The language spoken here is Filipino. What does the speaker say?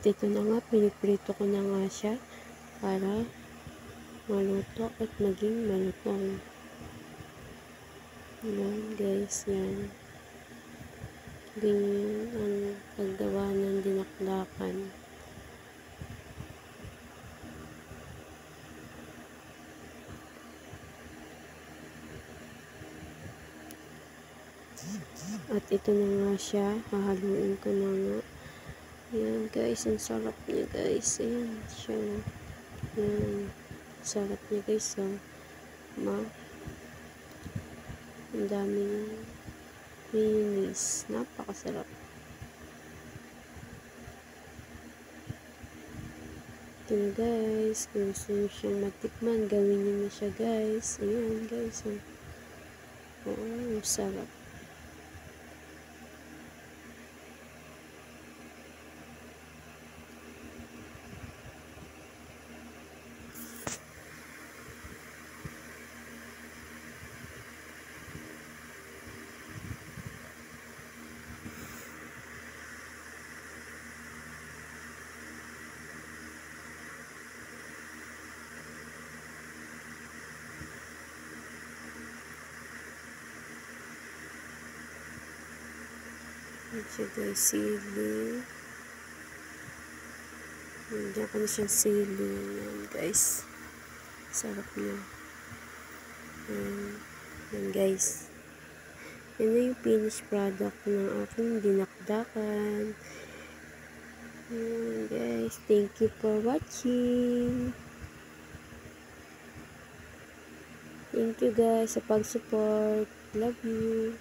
ito na nga, piniprito ko na nga siya para maluto at maging malutong. Yan guys, yan. Ganyan ang paggawa ng dinakdakan. At ito na nga siya, hahaluin ko na nga. Ayan guys, ang sarap niya guys. Ayan siya. Ayan, sarap niya guys. So, ang daming mayonnaise. Napakasarap. Ito na guys, kung gusto nyo siyang matikman, gawin nyo na siya guys. Ayan guys. Oo, sarap. Ayan siya guys, sili. Nandiyan ko na siyang sili. Ayan guys. Sarap niya. Ayan guys. Yan na yung finished product ng aking dinakdakan. Ayan guys. Thank you for watching. Thank you guys sa pag-support. Love you.